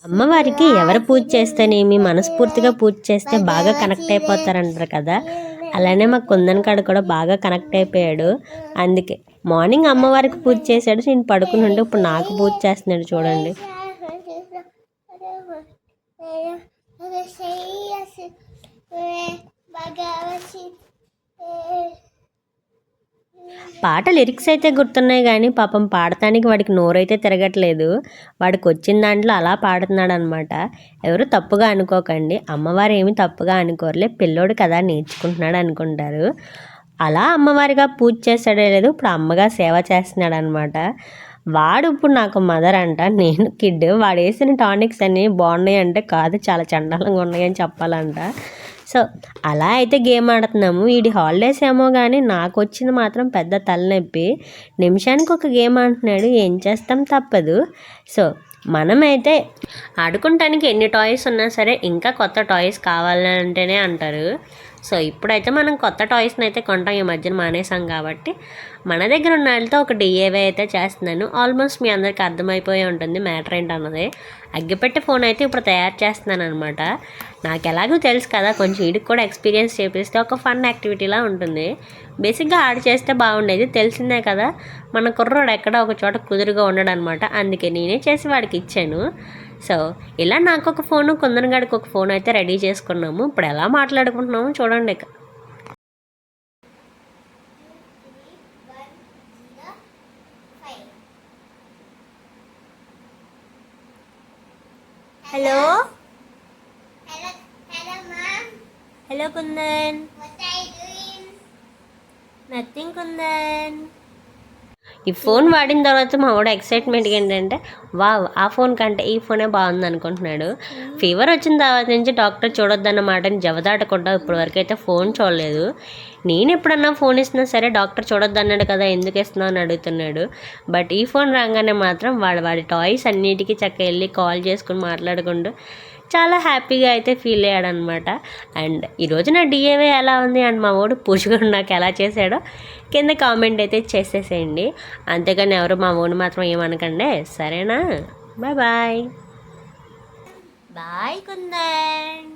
అమ్మవారికి ఎవరు పూజ చేస్తేనేమి మనస్ఫూర్తిగా పూజ చేస్తే బాగా కనెక్ట్ అయిపోతారంటారు కదా. అలానే మా కుందన్ కాడ కూడా బాగా కనెక్ట్ అయిపోయాడు. అందుకే మార్నింగ్ అమ్మవారికి పూజ చేశాడు. నేను పడుకుని ఉంటే ఇప్పుడు నాకు పూజ చేస్తున్నాడు చూడండి. పాట లిరిక్స్ అయితే గుర్తున్నాయి కానీ పాపం పాడటానికి వాడికి నోరైతే తిరగట్లేదు. వాడికి వచ్చిన దాంట్లో అలా పాడుతున్నాడు అనమాట. ఎవరు తప్పుగా అనుకోకండి, అమ్మవారు ఏమి తప్పుగా అనుకోరులే, పిల్లోడు కదా నేర్చుకుంటున్నాడు అనుకుంటారు. అలా అమ్మవారిగా పూజ చేస్తాడో లేదు, ఇప్పుడు అమ్మగా సేవ చేస్తున్నాడు అనమాట. వాడు ఇప్పుడు నాకు మదర్ అంట, నేను కిడ్. వాడు వేసిన టానిక్స్ అన్నీ బాగున్నాయి అంటే కాదు, చాలా చండాలంగా ఉన్నాయని చెప్పాలంట. సో అలా అయితే గేమ్ ఆడుతున్నాము. వీడి హాలిడేస్ ఏమో కానీ నాకు వచ్చింది మాత్రం పెద్ద తలనొప్పి. నిమిషానికి ఒక గేమ్ అంటున్నాడు, ఏం చేస్తాం తప్పదు. సో మనమైతే ఆడుకుంటానికి ఎన్ని టాయ్స్ ఉన్నా సరే ఇంకా కొత్త టాయ్స్ కావాలంటేనే అంటారు. సో ఇప్పుడైతే మనం కొత్త టాయ్స్ని అయితే కొంటాం, ఈ మధ్యన మానేసాం కాబట్టి మన దగ్గర ఉన్న వాళ్ళతో ఒక డిఏవై అయితే చేస్తున్నాను. ఆల్మోస్ట్ మీ అందరికీ అర్థమైపోయి ఉంటుంది మ్యాటర్ ఏంటన్నది. అగ్గిపెట్టె ఫోన్ అయితే ఇప్పుడు తయారు చేస్తున్నాను అనమాట. నాకు ఎలాగో తెలుసు కదా, కొంచెం వీడికి కూడా ఎక్స్పీరియన్స్ చేపిస్తే ఒక ఫన్ యాక్టివిటీలా ఉంటుంది. బేసిక్గా ఆడి చేస్తే బాగుండేది, తెలిసిందే కదా మన కుర్రోడు ఎక్కడ ఒక చోట కుదురుగా ఉండడు అనమాట. అందుకే నేనే చేసి వాడికి ఇచ్చాను. సో ఇలా నాకు ఒక ఫోను, కుందనగాడికి ఒక ఫోన్ అయితే రెడీ చేసుకున్నాము. ఇప్పుడు ఎలా మాట్లాడుకుంటున్నాము చూడండి. Hello hello kundan, nothing kundan. ఈ ఫోన్ వాడిన తర్వాత మా వాడు ఎక్సైట్మెంట్ ఏంటంటే, ఆ ఫోన్ కంటే ఈ ఫోనే బాగుంది అనుకుంటున్నాడు. ఫీవర్ వచ్చిన తర్వాత నుంచి డాక్టర్ చూడొద్దన్నమాటని జవదాటకుండా ఇప్పటివరకు అయితే ఫోన్ చూడలేదు. నేను ఎప్పుడన్నా ఫోన్ ఇస్తున్నా సరే డాక్టర్ చూడొద్దన్నాడు కదా, ఎందుకు ఇస్తున్నావు అని అడుగుతున్నాడు. బట్ ఈ ఫోన్ రాగానే మాత్రం వాడి టాయ్స్ అన్నిటికీ చక్కగా వెళ్ళి కాల్ చేసుకుని మాట్లాడుకుంటూ చాలా హ్యాపీగా అయితే ఫీల్ అయ్యాడు అనమాట. అండ్ ఈరోజు నా డిఏవై ఎలా ఉంది అండ్ మా వాడు పూజ కూడా నాకు ఎలా చేశాడో కింద కామెంట్ అయితే చేసేసేయండి. అంతేగాని ఎవరు మా వాడు మాత్రం ఏమనకండి, సరేనా? Bye bye bye kundan.